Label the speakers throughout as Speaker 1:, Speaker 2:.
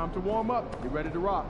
Speaker 1: Time to warm up. Get ready to rock.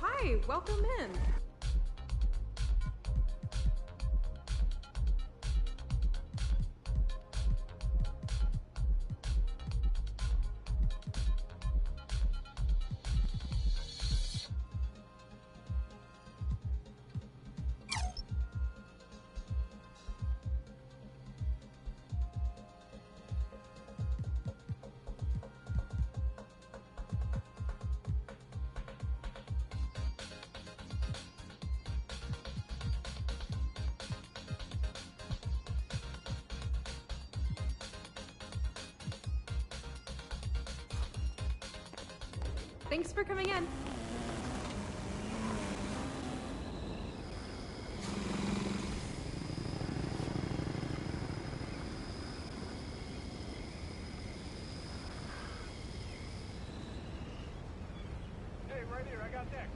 Speaker 2: Hi, welcome in. Thanks for coming in.
Speaker 3: Hey, right here, I got next.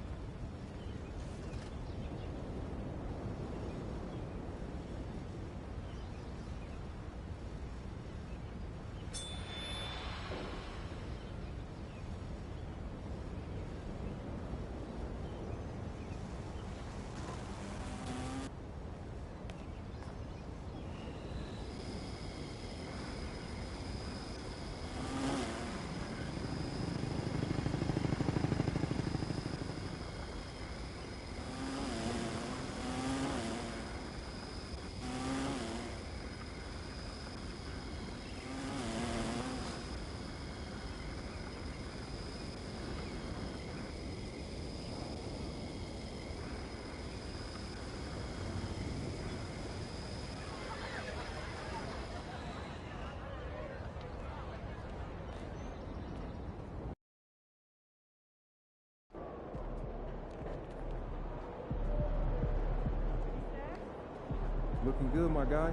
Speaker 1: Looking good, my guy.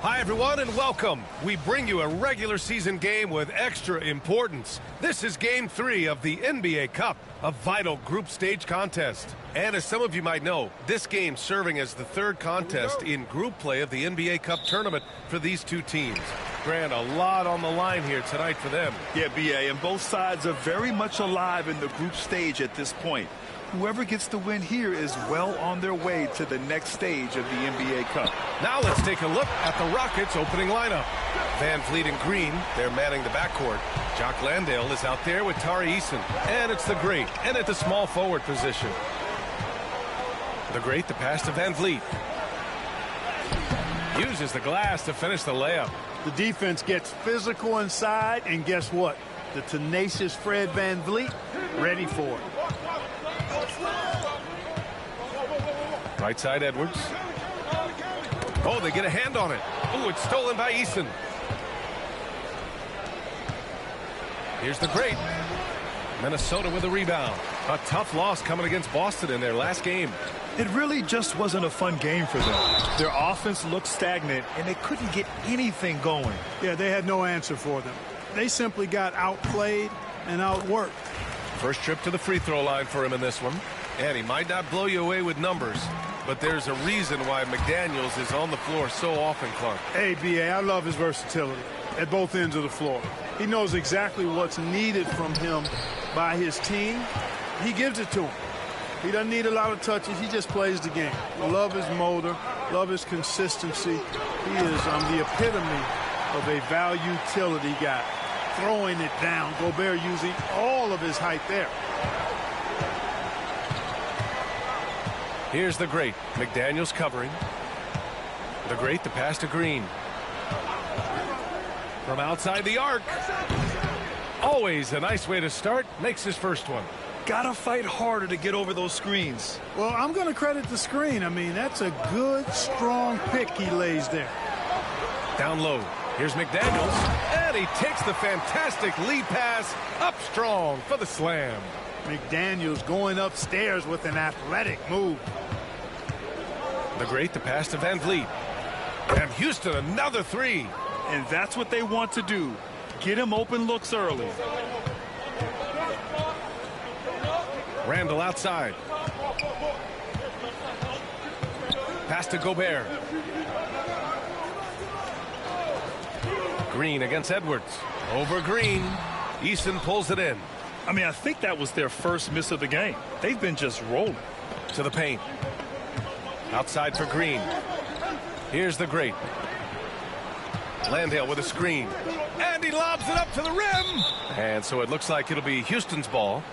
Speaker 4: Hi, everyone, and welcome. We bring you a regular season game with extra importance. This is Game 3 of the NBA Cup, a vital group stage contest. And as some of you might know, this game serving as the third contest in group play of the NBA Cup tournament for these two teams. Grant, a lot on the line here tonight for them.
Speaker 5: Yeah, B.A., and both sides are very much alive in the group stage at this point. Whoever gets the win here is well on their way to the next stage of the NBA Cup.
Speaker 4: Now let's take a look at the Rockets' opening lineup. Van Vliet and Green, they're manning the backcourt. Jock Landale is out there with Tari Eason. And it's the Great, and at the small forward position. The Great, the pass to Van Vliet. Uses the glass to finish the layup.
Speaker 6: The defense gets physical inside, and guess what? The tenacious Fred Van Vliet ready for it.
Speaker 4: Right side, Edwards. Oh, they get a hand on it. Oh, it's stolen by Eason. Here's the Great. Minnesota with a rebound. A tough loss coming against Boston in their last game.
Speaker 5: It really just wasn't a fun game for them. Their offense looked stagnant, and they couldn't get anything going.
Speaker 6: Yeah, they had no answer for them. They simply got outplayed and outworked.
Speaker 4: First trip to the free throw line for him in this one. And he might not blow you away with numbers, but there's a reason why McDaniels is on the floor so often, Clark.
Speaker 6: Hey, B.A., I love his versatility at both ends of the floor. He knows exactly what's needed from him by his team. He gives it to him. He doesn't need a lot of touches. He just plays the game. Love his motor. Love his consistency. He is the epitome of a value utility guy. Throwing it down. Gobert using all of his height there.
Speaker 4: Here's the Great. McDaniels covering. The Great, the pass to Green. From outside the arc. Always a nice way to start. Makes his first one.
Speaker 5: Gotta fight harder to get over those screens.
Speaker 6: Well, I'm going to credit the screen. I mean, that's a good, strong pick he lays there.
Speaker 4: Down low. Here's McDaniels. And he takes the fantastic lead pass up strong for the slam.
Speaker 6: McDaniels going upstairs with an athletic move.
Speaker 4: The Great, the pass to Van Vliet. And Houston, another three.
Speaker 5: And that's what they want to do. Get him open looks early.
Speaker 4: Randall outside. Pass to Gobert. Green against Edwards. Over Green. Eason pulls it in.
Speaker 5: I mean, I think that was their first miss of the game. They've been just rolling.
Speaker 4: To the paint. Outside for Green. Here's the Great. Landale with a screen. And he lobs it up to the rim. And so it looks like it'll be Houston's ball.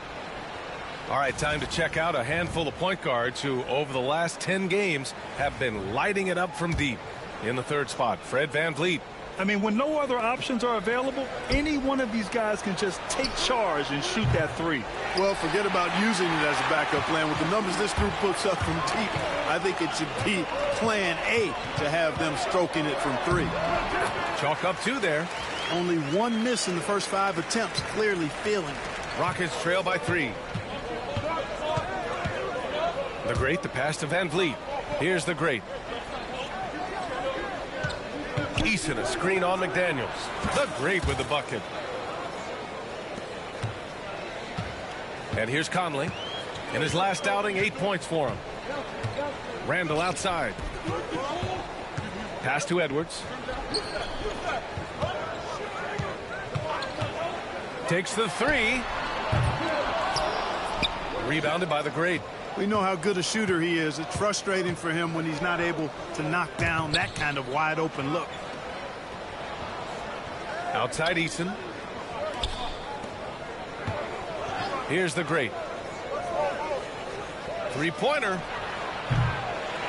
Speaker 4: All right, time to check out a handful of point guards who, over the last 10 games, have been lighting it up from deep. In the third spot, Fred Van Vliet.
Speaker 5: I mean, when no other options are available, any one of these guys can just take charge and shoot that three.
Speaker 6: Well, forget about using it as a backup plan. With the numbers this group puts up from deep, I think it should be plan A to have them stroking it from three.
Speaker 4: Chalk up two there.
Speaker 6: Only one miss in the first 5 attempts, clearly feeling it.
Speaker 4: Rockets trail by 3. The Great, the pass to Van Vliet. Here's the Great. Eason, a screen on McDaniels. The Great with the bucket. And here's Conley. In his last outing, 8 points for him. Randall outside. Pass to Edwards. Takes the three. Rebounded by the great.
Speaker 6: We know how good a shooter he is. It's frustrating for him when he's not able to knock down that kind of wide open look.
Speaker 4: Outside Eason. Here's the great. Three-pointer.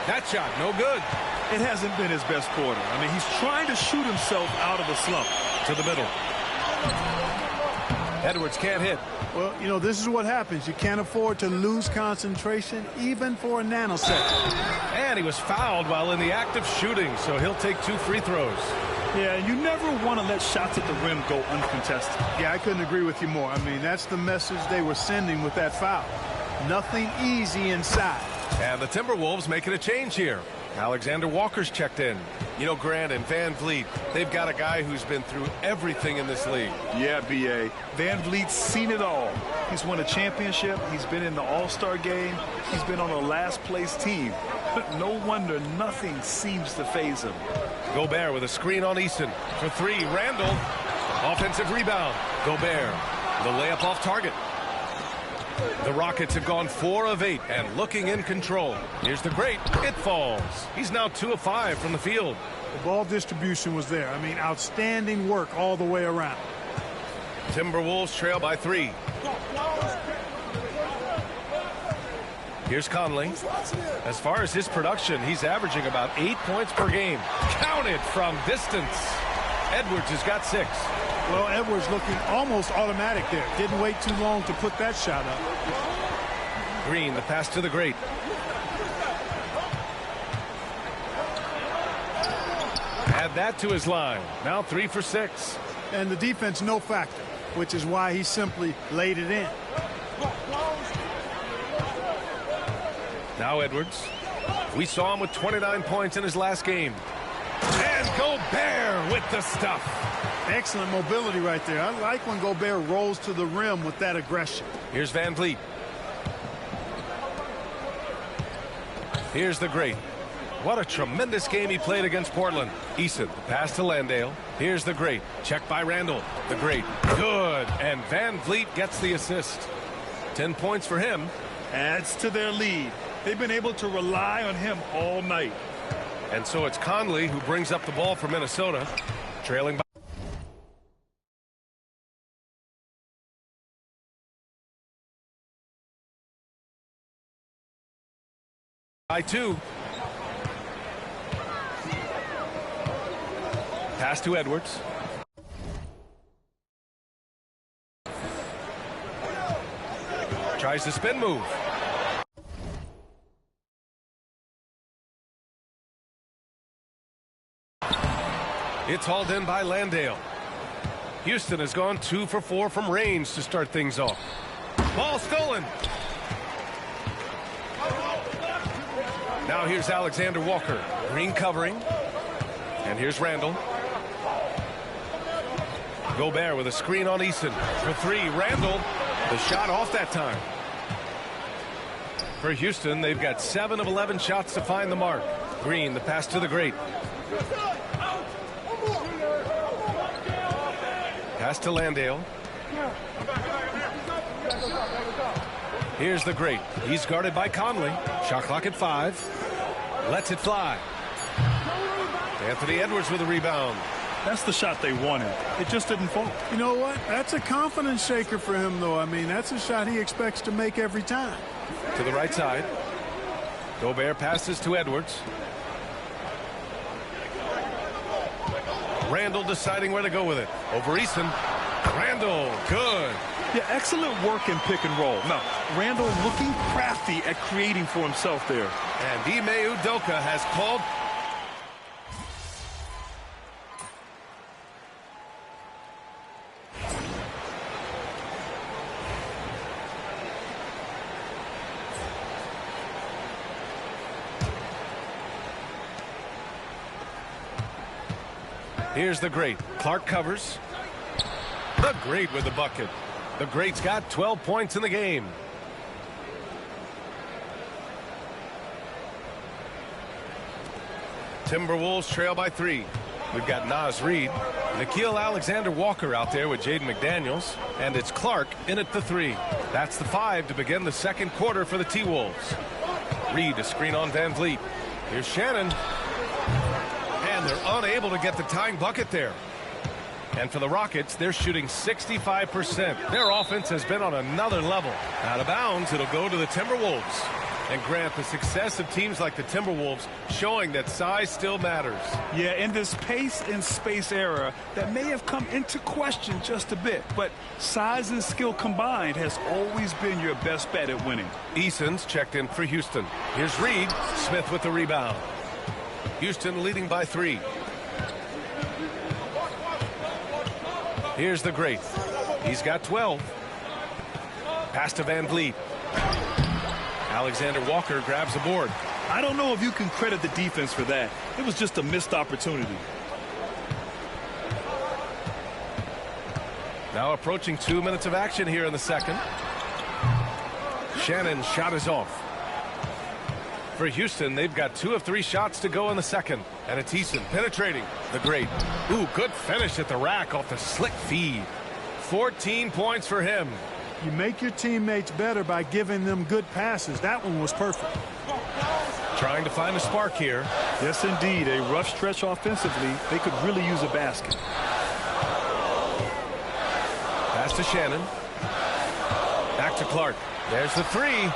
Speaker 4: That shot, no good.
Speaker 5: It hasn't been his best quarter. I mean, he's trying to shoot himself out of a slump.
Speaker 4: To the middle. Edwards can't hit.
Speaker 6: Well, you know, this is what happens. You can't afford to lose concentration even for a nanosecond.
Speaker 4: And he was fouled while in the act of shooting, so he'll take 2 free throws.
Speaker 5: Yeah, you never want to let shots at the rim go uncontested.
Speaker 6: Yeah, I couldn't agree with you more. I mean, that's the message they were sending with that foul. Nothing easy inside.
Speaker 4: And the Timberwolves making a change here. Alexander Walker's checked in. You know, Grant and Van Vliet, they've got a guy who's been through everything in this league.
Speaker 5: Yeah, B.A. Van Vliet's seen it all. He's won a championship. He's been in the All-Star game. He's been on a last-place team. But no wonder nothing seems to faze him.
Speaker 4: Gobert with a screen on Eason. For 3, Randall. Offensive rebound. Gobert. The layup off target. The Rockets have gone 4 of 8 and looking in control. Here's the great. It falls. He's now 2 of 5 from the field.
Speaker 6: The ball distribution was there. I mean, outstanding work all the way around.
Speaker 4: Timberwolves trail by 3. Here's Conley. As far as his production, he's averaging about 8 points per game. Counted from distance. Edwards has got 6.
Speaker 6: Well, Edwards looking almost automatic there. Didn't wait too long to put that shot up.
Speaker 4: Green, the pass to the great. Add that to his line. Now 3 for 6.
Speaker 6: And the defense no factor, which is why he simply laid it in.
Speaker 4: Now Edwards. We saw him with 29 points in his last game. And Gobert with the stuff.
Speaker 6: Excellent mobility right there. I like when Gobert rolls to the rim with that aggression.
Speaker 4: Here's Van Vliet. Here's the great. What a tremendous game he played against Portland. Eason, pass to Landale. Here's the great. Check by Randall. The great. Good. And Van Vliet gets the assist. 10 points for him.
Speaker 5: Adds to their lead. They've been able to rely on him all night.
Speaker 4: And so it's Conley who brings up the ball for Minnesota. Trailing by 2. Pass to Edwards. Tries the spin move. It's hauled in by Landale. Houston has gone 2 for 4 from range to start things off. Ball stolen. Now here's Alexander Walker. Green covering. And here's Randall. Gobert with a screen on Eason. For 3, Randall. The shot off that time. For Houston, they've got 7 of 11 shots to find the mark. Green, the pass to the great. Pass to Landale. Here's the great. He's guarded by Conley. Shot clock at 5. Lets it fly. Anthony Edwards with a rebound.
Speaker 5: That's the shot they wanted. It just didn't fall.
Speaker 6: You know what? That's a confidence shaker for him, though. I mean, that's a shot he expects to make every time.
Speaker 4: To the right side. Gobert passes to Edwards. Randall deciding where to go with it. Over Eason. Randall, good.
Speaker 5: Yeah, excellent work in pick and roll. Now, Randall looking crafty at creating for himself there.
Speaker 4: And Ime Udoka has called. Here's the great. Clark covers. The great with the bucket. The great's got 12 points in the game. Timberwolves trail by 3. We've got Naz Reid, Nickeil Alexander-Walker out there with Jaden McDaniels, and it's Clark in at the 3. That's the 5 to begin the second quarter for the T-Wolves. Reid, a screen on Van Vliet. Here's Shannon. And they're unable to get the tying bucket there. And for the Rockets, they're shooting 65%. Their offense has been on another level. Out of bounds, it'll go to the Timberwolves. And Grant, the success of teams like the Timberwolves showing that size still matters.
Speaker 5: Yeah, in this pace and space era, that may have come into question just a bit, but size and skill combined has always been your best bet at winning.
Speaker 4: Eason's checked in for Houston. Here's Reid. Smith with the rebound. Houston leading by 3. Here's the great. He's got 12. Pass to Van Vliet. Alexander-Walker grabs the board.
Speaker 5: I don't know if you can credit the defense for that. It was just a missed opportunity.
Speaker 4: Now approaching 2 minutes of action here in the second. Shannon's shot is off. For Houston, they've got 2 of 3 shots to go in the second. And it's Eason penetrating. The great. Ooh, good finish at the rack off the slick feed. 14 points for him.
Speaker 6: You make your teammates better by giving them good passes. That one was perfect.
Speaker 4: Trying to find a spark here.
Speaker 5: Yes, indeed. A rough stretch offensively. They could really use a basket.
Speaker 4: Pass to Shannon. Back to Clark. There's the 3.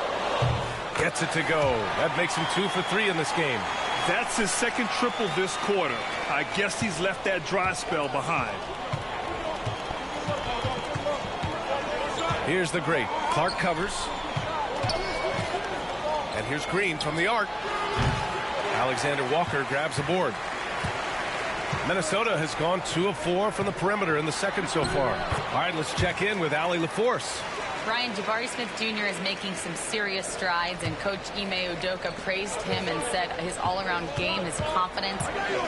Speaker 4: Gets it to go. That makes him 2 for 3 in this game.
Speaker 5: That's his second triple this quarter. I guess he's left that dry spell behind.
Speaker 4: Here's the great. Clark covers. And here's Green from the arc. Alexander-Walker grabs the board. Minnesota has gone 2 of 4 from the perimeter in the second so far. All right, let's check in with Allie LaForce.
Speaker 7: Brian, Jabari Smith Jr. is making some serious strides, and Coach Ime Udoka praised him and said his all-around game, his confidence,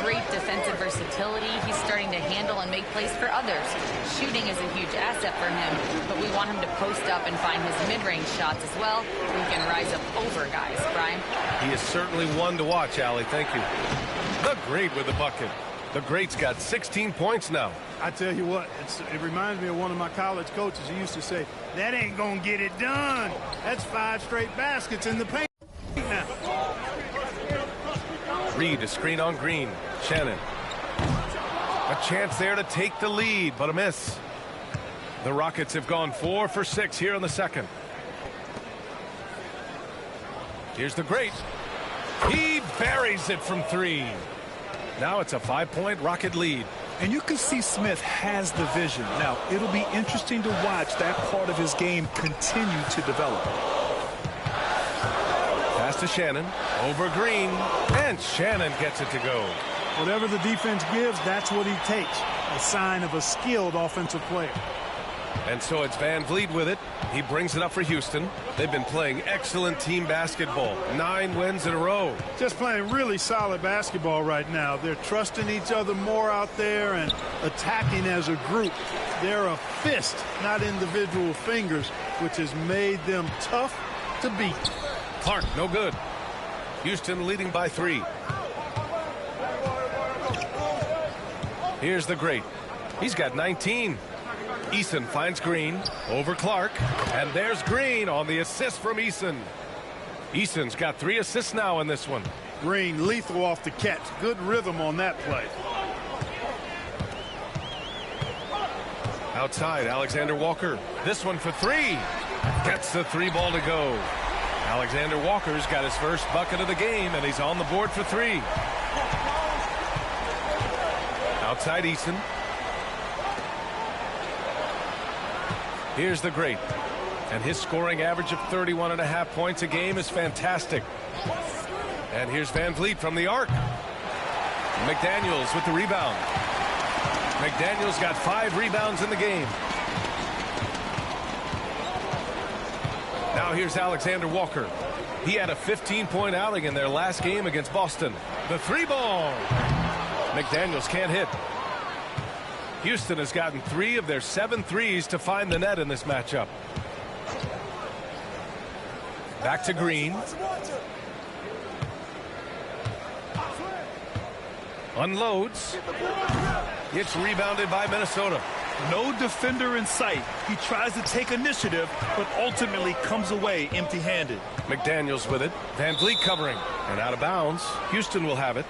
Speaker 7: great defensive versatility. He's starting to handle and make plays for others. Shooting is a huge asset for him, but we want him to post up and find his mid-range shots as well. We can rise up over guys. Brian?
Speaker 4: He is certainly one to watch, Allie. Thank you. The great with the bucket. The great's got 16 points now.
Speaker 6: I tell you what, it reminds me of one of my college coaches who used to say, that ain't going to get it done. That's 5 straight baskets in the paint now.
Speaker 4: Reid, a screen on Green. Shannon. A chance there to take the lead, but a miss. The Rockets have gone 4 for 6 here in the second. Here's the great. He buries it from 3. Now it's a 5-point Rocket lead.
Speaker 5: And you can see Smith has the vision. Now, it'll be interesting to watch that part of his game continue to develop.
Speaker 4: Pass to Shannon. Over Green. And Shannon gets it to go.
Speaker 6: Whatever the defense gives, that's what he takes. A sign of a skilled offensive player.
Speaker 4: And so it's Van Vliet with it. He brings it up for Houston. They've been playing excellent team basketball. 9 wins in a row.
Speaker 6: Just playing really solid basketball right now. They're trusting each other more out there and attacking as a group. They're a fist, not individual fingers, which has made them tough to beat.
Speaker 4: Clark, no good. Houston leading by 3. Here's the great. He's got 19. Eason finds Green over Clark, and there's Green on the assist from Eason. Eason's got 3 assists now in this one.
Speaker 6: Green lethal off the catch. Good rhythm on that play.
Speaker 4: Outside, Alexander-Walker. This one for 3. Gets the 3 ball to go. Alexander-Walker's got his first bucket of the game, and he's on the board for 3. Outside Eason. Here's the great. And his scoring average of 31.5 points a game is fantastic. And here's Van Vliet from the arc. McDaniels with the rebound. McDaniels got 5 rebounds in the game. Now here's Alexander-Walker. He had a 15-point outing in their last game against Boston. The 3 ball. McDaniels can't hit. Houston has gotten 3 of their 7 threes to find the net in this matchup. Back to Green. Unloads. It's rebounded by Minnesota.
Speaker 5: No defender in sight. He tries to take initiative, but ultimately comes away empty-handed.
Speaker 4: McDaniels with it. Van Vliet covering. And out of bounds. Houston will have it.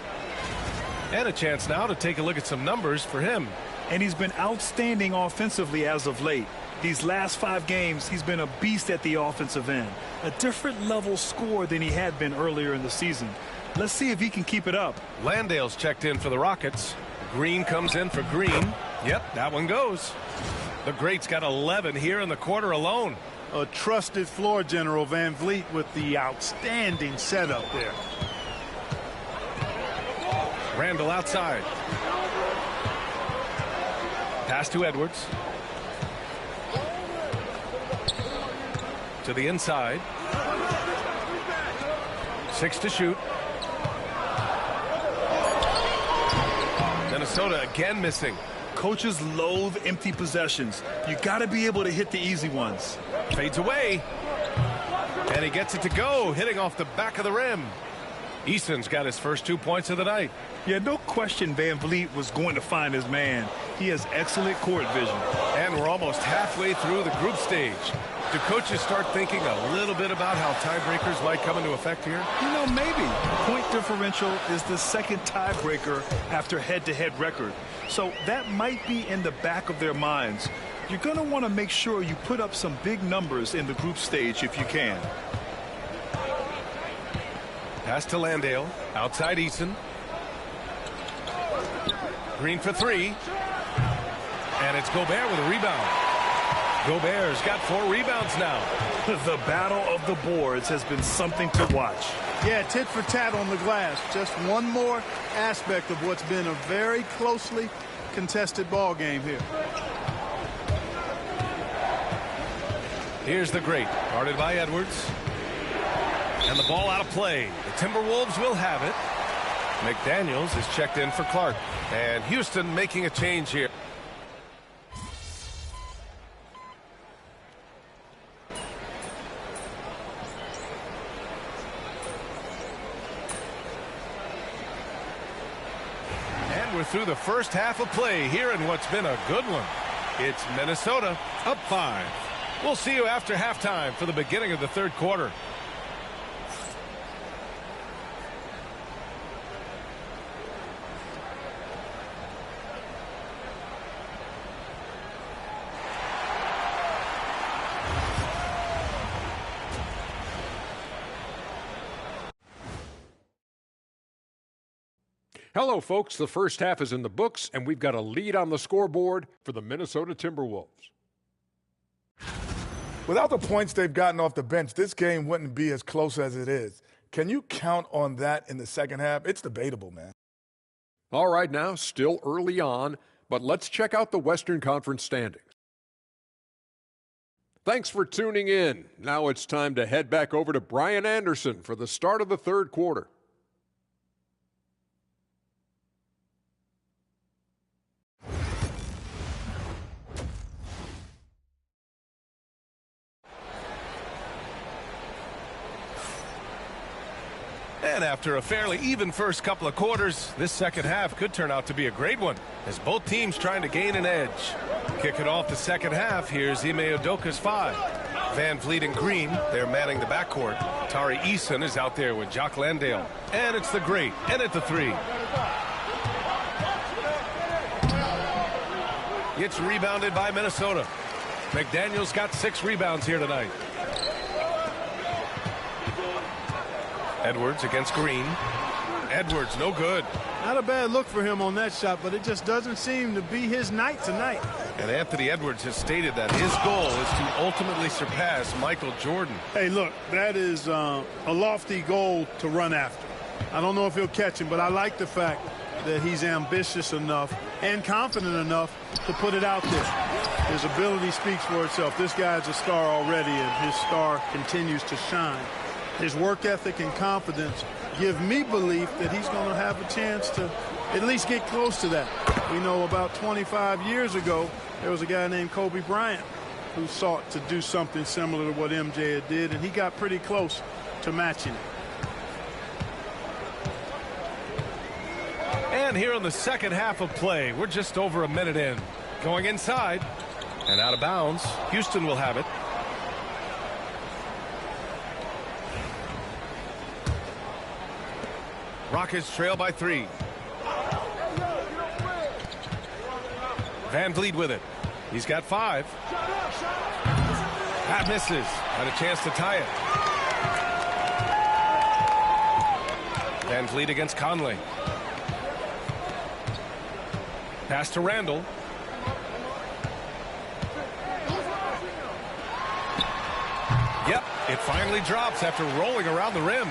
Speaker 4: And a chance now to take a look at some numbers for him.
Speaker 5: And he's been outstanding offensively as of late. These last 5 games, he's been a beast at the offensive end. A different level score than he had been earlier in the season. Let's see if he can keep it up.
Speaker 4: Landale's checked in for the Rockets. Green comes in for Green. Yep, that one goes. The Greats got 11 here in the quarter alone.
Speaker 6: A trusted floor general, Van Vliet, with the outstanding setup there.
Speaker 4: Randall outside. Pass to Edwards. To the inside. 6 to shoot. Minnesota again missing.
Speaker 5: Coaches loathe empty possessions. You got to be able to hit the easy ones.
Speaker 4: Fades away. And he gets it to go, hitting off the back of the rim. Easton's got his first 2 points of the night.
Speaker 5: Yeah, no question Van Vliet was going to find his man. He has excellent court vision.
Speaker 4: And we're almost halfway through the group stage. Do coaches start thinking a little bit about how tiebreakers might come into effect here?
Speaker 5: You know, maybe. Point differential is the second tiebreaker after head-to-head record. So that might be in the back of their minds. You're going to want to make sure you put up some big numbers in the group stage if you can.
Speaker 4: Pass to Landale. Outside Eason. Green for 3. And it's Gobert with a rebound. Gobert's got 4 rebounds now.
Speaker 5: The battle of the boards has been something to watch.
Speaker 6: Yeah, tit for tat on the glass. Just one more aspect of what's been a very closely contested ball game here.
Speaker 4: Here's the Great, guarded by Edwards. And the ball out of play. The Timberwolves will have it. McDaniels is checked in for Clark. And Houston making a change here. And we're through the first half of play here in what's been a good one. It's Minnesota up 5. We'll see you after halftime for the beginning of the third quarter.
Speaker 8: Hello, folks. The first half is in the books, and we've got a lead on the scoreboard for the Minnesota Timberwolves.
Speaker 9: Without the points they've gotten off the bench, this game wouldn't be as close as it is. Can you count on that in the second half? It's debatable, man.
Speaker 8: All right, now, still early on, but let's check out the Western Conference standings. Thanks for tuning in. Now it's time to head back over to Brian Anderson for the start of the third quarter.
Speaker 4: And after a fairly even first couple of quarters, this second half could turn out to be a great one, as both teams trying to gain an edge. Kicking off the second half, here's Ime Udoka's 5. Van Vliet and Green, they're manning the backcourt. Tari Eason is out there with Jock Landale. And it's the Great, and at the 3. It's rebounded by Minnesota. McDaniels got 6 rebounds here tonight. Edwards against Green. Edwards, no good.
Speaker 6: Not a bad look for him on that shot, but it just doesn't seem to be his night tonight.
Speaker 4: And Anthony Edwards has stated that his goal is to ultimately surpass Michael Jordan.
Speaker 6: Hey, look, that is a lofty goal to run after. I don't know if he'll catch him, but I like the fact that he's ambitious enough and confident enough to put it out there. His ability speaks for itself. This guy's a star already, and his star continues to shine. His work ethic and confidence give me belief that he's going to have a chance to at least get close to that. We know about 25 years ago, there was a guy named Kobe Bryant who sought to do something similar to what MJ did, and he got pretty close to matching it.
Speaker 4: And here in the second half of play, we're just over a minute in. Going inside and out of bounds. Houston will have it. Rockets trail by 3. Van Vliet with it. He's got 5. That misses. Had a chance to tie it. Van Vliet against Conley. Pass to Randall. Yep, it finally drops after rolling around the rim.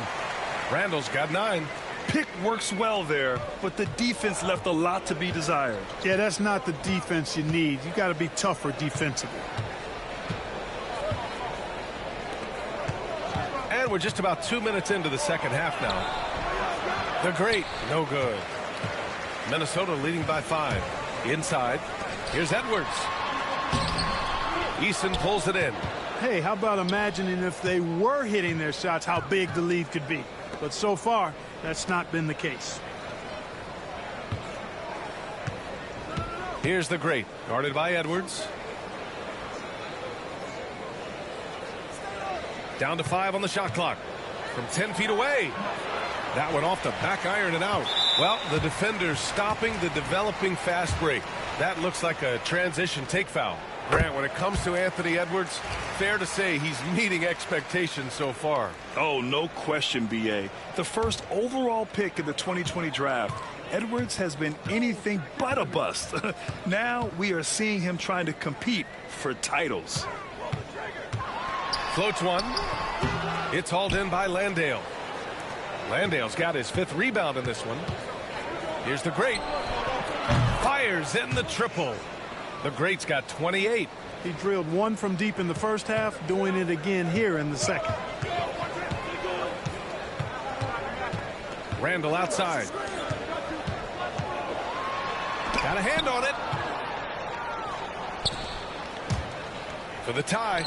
Speaker 4: Randall's got 9.
Speaker 5: Pick works well there, but the defense left a lot to be desired.
Speaker 6: Yeah, that's not the defense you need. You got to be tougher defensively.
Speaker 4: And we're just about 2 minutes into the second half now. The great, no good. Minnesota leading by 5. Inside. Here's Edwards. Eason pulls it in.
Speaker 6: Hey, how about imagining if they were hitting their shots, how big the lead could be? But so far, that's not been the case.
Speaker 4: Here's the great, guarded by Edwards. Down to 5 on the shot clock. From 10 feet away. That went off the back iron and out. Well, the defender's stopping the developing fast break. That looks like a transition take foul. Grant, when it comes to Anthony Edwards, fair to say he's meeting expectations so far.
Speaker 5: Oh, no question, B.A. The first overall pick in the 2020 draft, Edwards has been anything but a bust. Now we are seeing him trying to compete for titles.
Speaker 4: Floats one. It's hauled in by Landale. Landale's got his 5th rebound in this one. Here's the great. Fires in the triple. The great's got 28.
Speaker 6: He drilled 1 from deep in the first half, doing it again here in the second.
Speaker 4: Randall outside. Got a hand on it. For the tie.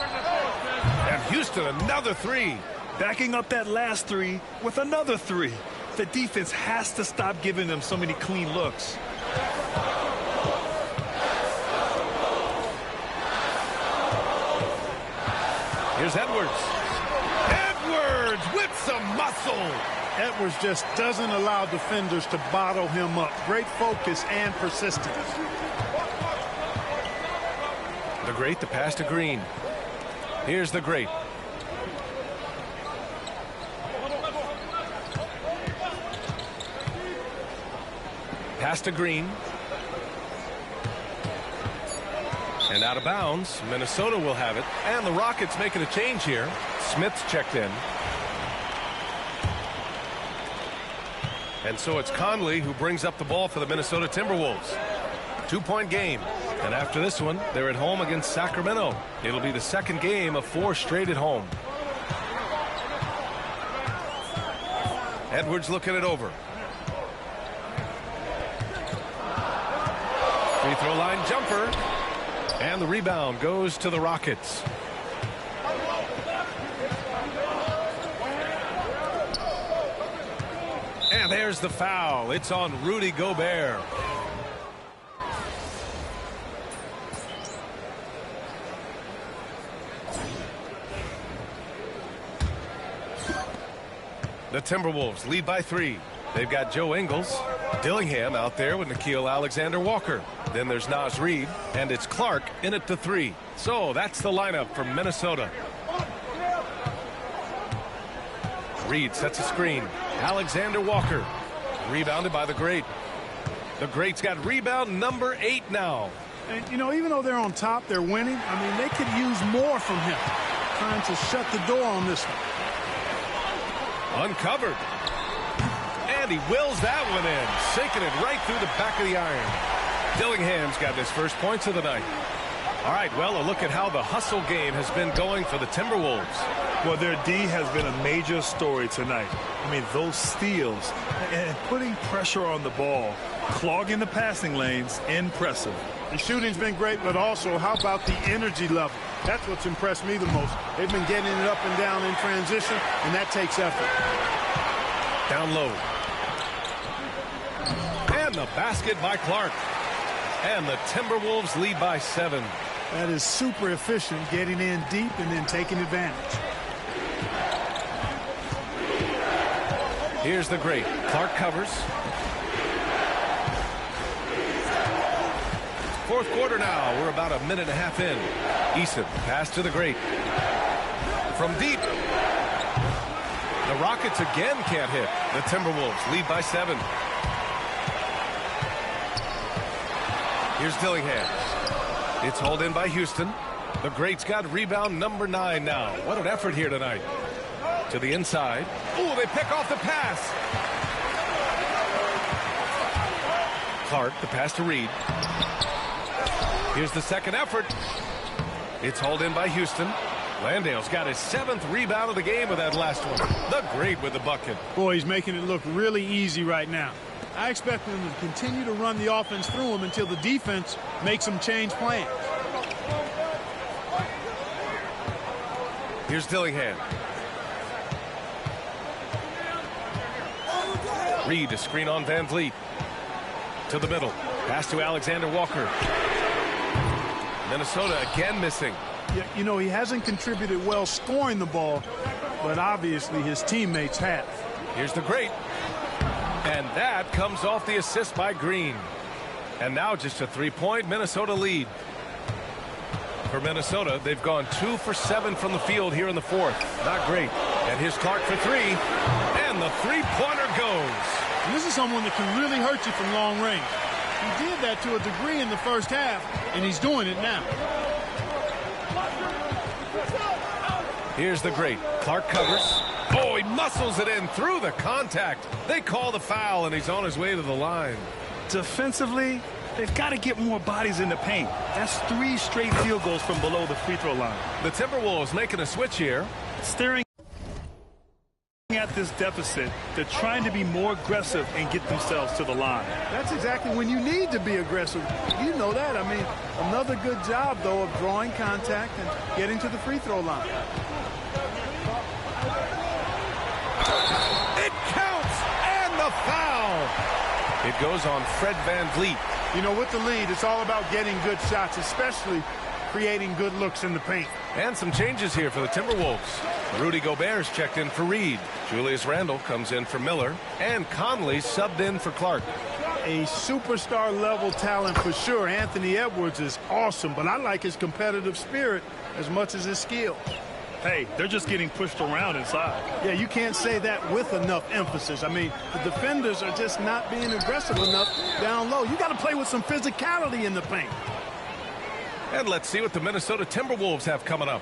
Speaker 4: And Houston another 3.
Speaker 5: Backing up that last 3 with another 3. The defense has to stop giving them so many clean looks.
Speaker 4: Here's Edwards. Edwards with some muscle.
Speaker 6: Edwards just doesn't allow defenders to bottle him up. Great focus and persistence.
Speaker 4: The great, the pass to Green. Here's the great. Pass to Green. And out of bounds. Minnesota will have it. And the Rockets making a change here. Smith's checked in. And so it's Conley who brings up the ball for the Minnesota Timberwolves. 2-point game. And after this one, they're at home against Sacramento. It'll be the second game of 4 straight at home. Edwards looking it over. Free throw line jumper. And the rebound goes to the Rockets. And there's the foul. It's on Rudy Gobert. The Timberwolves lead by 3. They've got Joe Ingles, Dillingham out there with Nickeil Alexander-Walker. Then there's Naz Reid, and it's Clark in at the 3. So that's the lineup for Minnesota. Reid sets a screen. Alexander-Walker, rebounded by the great. The great's got rebound number 8 now.
Speaker 6: And, you know, even though they're on top, they're winning. I mean, they could use more from him. Trying to shut the door on this one.
Speaker 4: Uncovered. And he wills that one in, sinking it right through the back of the iron. Dillingham's got his first points of the night. All right, well, a look at how the hustle game has been going for the Timberwolves.
Speaker 5: Well, their D has been a major story tonight. I mean, those steals and putting pressure on the ball, clogging the passing lanes, impressive.
Speaker 6: The shooting's been great, but also how about the energy level? That's what's impressed me the most. They've been getting it up and down in transition, and that takes effort.
Speaker 4: Down low. And the the basket by Clark. And the Timberwolves lead by 7.
Speaker 6: That is super efficient, getting in deep and then taking advantage.
Speaker 4: Here's the great. Clark covers. Fourth quarter now. We're about a minute and a half in. Eason, pass to the great. From deep. The Rockets again can't hit. The Timberwolves lead by 7. Here's Dillingham. It's hauled in by Houston. The great's got rebound number 9 now. What an effort here tonight. To the inside. Ooh, they pick off the pass. Clark, the pass to Reed. Here's the second effort. It's hauled in by Houston. Landale's got his 7th rebound of the game with that last one. The great with the bucket.
Speaker 6: Boy, he's making it look really easy right now. I expect them to continue to run the offense through him until the defense makes them change plans.
Speaker 4: Here's Dillingham. Reed to screen on Van Vliet. To the middle. Pass to Alexander Walker. Minnesota again missing.
Speaker 6: Yeah, you know, he hasn't contributed well scoring the ball, but obviously his teammates have.
Speaker 4: Here's the great. And that comes off the assist by Green. And now just a 3-point Minnesota lead. For Minnesota, they've gone 2 for 7 from the field here in the fourth. Not great. And here's Clark for 3. And the three-pointer goes.
Speaker 6: And this is someone that can really hurt you from long range. He did that to a degree in the first half, and he's doing it now.
Speaker 4: Here's the great. Clark covers. Oh, he muscles it in through the contact. They call the foul, and he's on his way to the line.
Speaker 5: Defensively, they've got to get more bodies in the paint. That's 3 straight field goals from below the free throw line.
Speaker 4: The Timberwolves making a switch here.
Speaker 5: Staring at this deficit, they're trying to be more aggressive and get themselves to the line.
Speaker 6: That's exactly when you need to be aggressive. You know that. I mean, another good job, though, of drawing contact and getting to the free throw line.
Speaker 4: It counts, and the foul. It goes on Fred Van Vliet.
Speaker 6: You know, with the lead, it's all about getting good shots, especially creating good looks in the paint.
Speaker 4: And some changes here for the Timberwolves. Rudy Gobert's checked in for Reed. Julius Randle comes in for Miller. And Conley subbed in for Clark.
Speaker 6: A superstar level talent for sure. Anthony Edwards is awesome, but I like his competitive spirit as much as his skill.
Speaker 5: Hey, they're just getting pushed around inside.
Speaker 6: Yeah, you can't say that with enough emphasis. I mean, the defenders are just not being aggressive enough down low. You got to play with some physicality in the paint.
Speaker 4: And let's see what the Minnesota Timberwolves have coming up.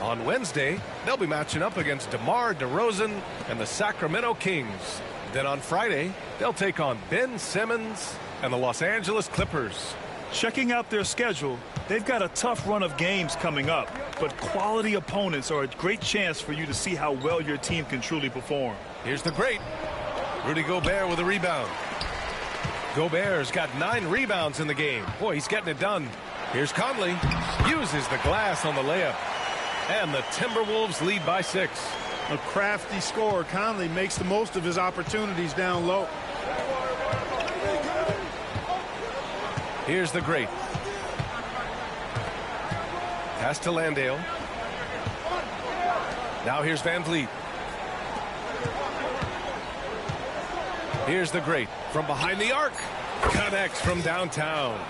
Speaker 4: On Wednesday, they'll be matching up against DeMar DeRozan and the Sacramento Kings. Then on Friday, they'll take on Ben Simmons and the Los Angeles Clippers.
Speaker 5: Checking out their schedule, they've got a tough run of games coming up, but quality opponents are a great chance for you to see how well your team can truly perform.
Speaker 4: Here's the great. Rudy Gobert with a rebound. Gobert's got 9 rebounds in the game. Boy, he's getting it done. Here's Conley. Uses the glass on the layup. And the Timberwolves lead by 6.
Speaker 6: A crafty scorer. Conley makes the most of his opportunities down low.
Speaker 4: Here's the great. Pass to Landale. Now here's Van Vliet. Here's the great from behind the arc. Connects from downtown.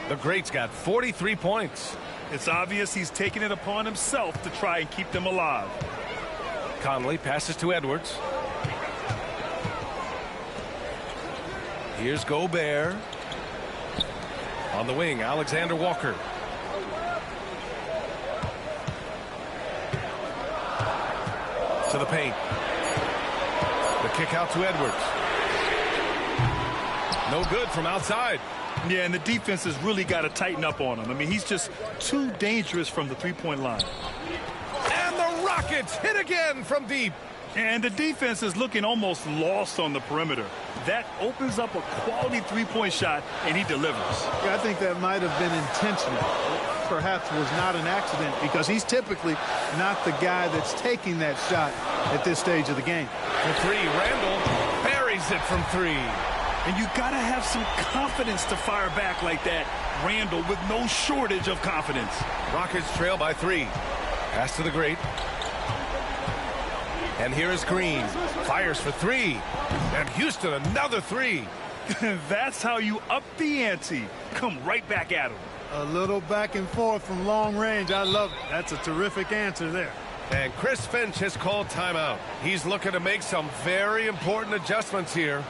Speaker 4: The great's got 43 points.
Speaker 5: It's obvious he's taking it upon himself to try and keep them alive.
Speaker 4: Conley passes to Edwards. Here's Gobert. On the wing, Alexander Walker. To the paint. The kick out to Edwards. No good from outside.
Speaker 5: Yeah, and the defense has really got to tighten up on him. I mean, he's just too dangerous from the three-point line.
Speaker 4: And the Rockets hit again from deep.
Speaker 5: And the defense is looking almost lost on the perimeter. That opens up a quality three-point shot, and he delivers.
Speaker 6: Yeah, I think that might have been intentional. Perhaps was not an accident because he's typically not the guy that's taking that shot at this stage of the game.
Speaker 4: For 3, Randle buries it from 3.
Speaker 5: And you got to have some confidence to fire back like that. Randall with no shortage of confidence.
Speaker 4: Rockets trail by 3. Pass to the great. And here is Green. Fires for 3. And Houston another 3.
Speaker 5: That's how you up the ante. Come right back at him.
Speaker 6: A little back and forth from long range. I love it. That's a terrific answer there.
Speaker 4: And Chris Finch has called timeout. He's looking to make some very important adjustments here.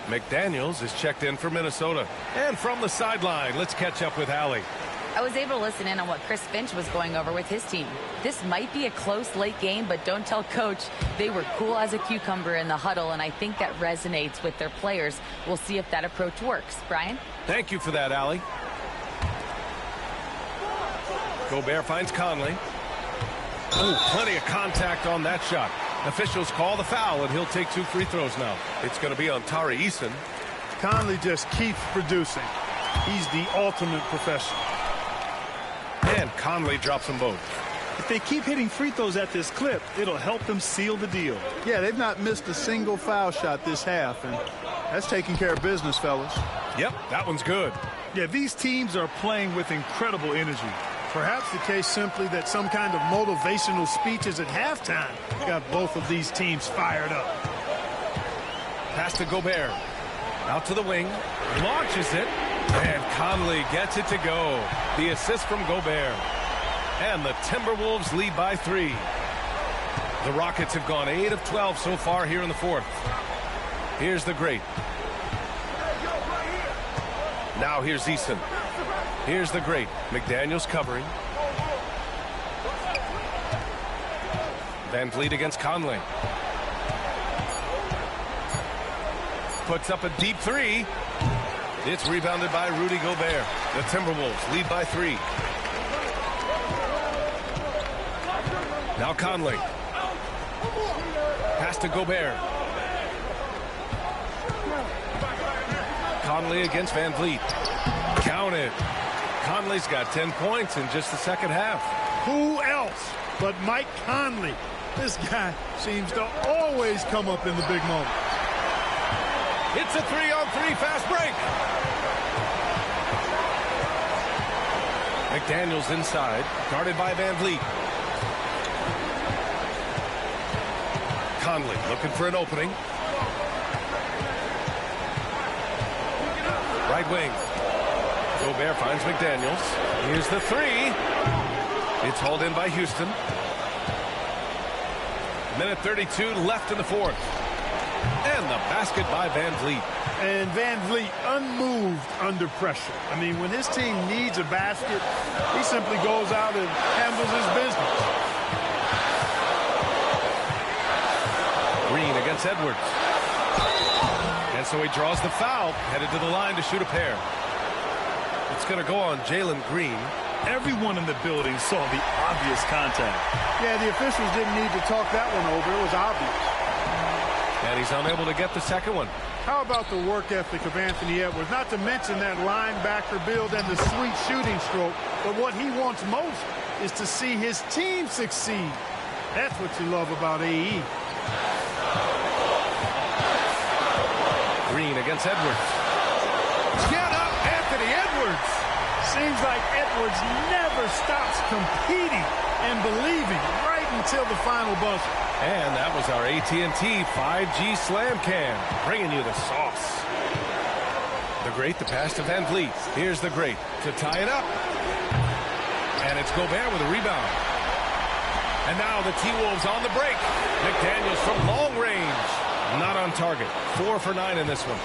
Speaker 4: McDaniels is checked in for Minnesota. And from the sideline, let's catch up with Allie.
Speaker 7: I was able to listen in on what Chris Finch was going over with his team. This might be a close late game, but don't tell Coach. They were cool as a cucumber in the huddle, and I think that resonates with their players. We'll see if that approach works. Brian?
Speaker 4: Thank you for that, Allie. Gobert finds Conley. Oh, plenty of contact on that shot. Officials call the foul, and he'll take 2 free throws now. It's going to be on Tari Eason.
Speaker 6: Conley just keeps producing. He's the ultimate professional.
Speaker 4: And Conley drops them both.
Speaker 5: If they keep hitting free throws at this clip, it'll help them seal the deal.
Speaker 6: Yeah, they've not missed a single foul shot this half, and that's taking care of business, fellas.
Speaker 4: Yep, that one's good.
Speaker 5: Yeah, these teams are playing with incredible energy.
Speaker 6: Perhaps the case simply that some kind of motivational speeches at halftime got both of these teams fired up.
Speaker 4: Pass to Gobert. Out to the wing. Launches it. And Conley gets it to go. The assist from Gobert. And the Timberwolves lead by 3. The Rockets have gone 8 of 12 so far here in the 4th. Here's the great. Now here's Eason. Here's the great. McDaniels covering. Van Vliet against Conley. Puts up a deep 3. It's rebounded by Rudy Gobert. The Timberwolves lead by 3. Now Conley. Pass to Gobert. Conley against Van Vliet. Counted. Conley's got 10 points in just the second half.
Speaker 6: Who else but Mike Conley? This guy seems to always come up in the big moment.
Speaker 4: It's a 3-on-3 fast break. McDaniels inside, guarded by Van Vliet. Conley looking for an opening. Right wing. Gobert finds McDaniels. Here's the 3. It's hauled in by Houston. Minute 32 left in the 4th. And the basket by Van Vliet.
Speaker 6: And Van Vliet unmoved under pressure. I mean, when his team needs a basket, he simply goes out and handles his business.
Speaker 4: Green against Edwards. And so he draws the foul, headed to the line to shoot a pair. It's going to go on Jalen Green.
Speaker 5: Everyone in the building saw the obvious contact.
Speaker 6: Yeah, the officials didn't need to talk that one over. It was obvious.
Speaker 4: And he's unable to get the second one.
Speaker 6: How about the work ethic of Anthony Edwards? Not to mention that linebacker build and the sweet shooting stroke. But what he wants most is to see his team succeed. That's what you love about AE.
Speaker 4: Green against Edwards. Get up, Anthony Edwards!
Speaker 6: Seems like Edwards never stops competing and believing right until the final buzzer.
Speaker 4: And that was our AT&T 5G Slam Cam, bringing you the sauce. The great, the pass to Van Vliet. Here's the great to tie it up. And it's Gobert with a rebound. And now the T-Wolves on the break. McDaniels from long range. Not on target. 4 for 9 in this one.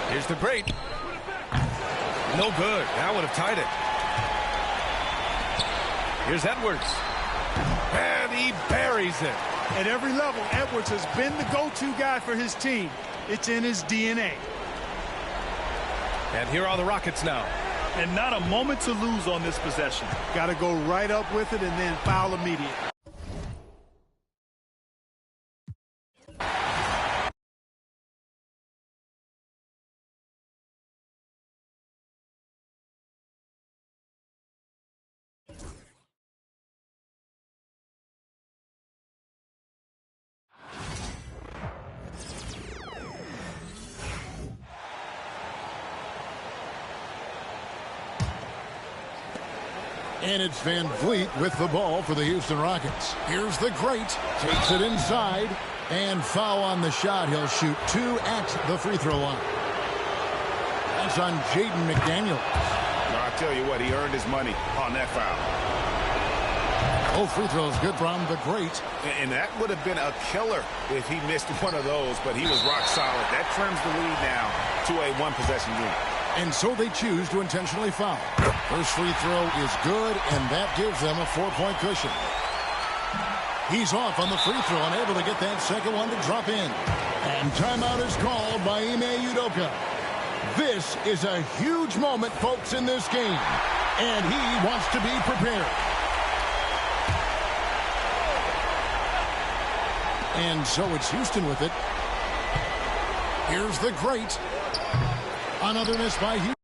Speaker 4: Here's the great. No good. That would have tied it. Here's Edwards. And he buries it.
Speaker 6: At every level, Edwards has been the go-to guy for his team. It's in his DNA.
Speaker 4: And here are the Rockets now.
Speaker 5: And not a moment to lose on this possession.
Speaker 6: Got to go right up with it and then foul immediately.
Speaker 10: And it's Van Vliet with the ball for the Houston Rockets. Here's the great. Takes it inside. And foul on the shot. He'll shoot 2 at the free throw line. That's on Jaden McDaniels.
Speaker 11: No, I tell you what, he earned his money on that foul.
Speaker 10: Both free throws good from the great.
Speaker 11: And that would have been a killer if he missed one of those, but he was rock solid. That trims the lead now to a one-possession game.
Speaker 10: And so they choose to intentionally foul. First free throw is good, and that gives them a 4-point cushion. He's off on the free throw, unable to get that second one to drop in. And timeout is called by Ime Udoka. This is a huge moment, folks, in this game. And he wants to be prepared. And so it's Houston with it. Here's the great. Another miss by Houston.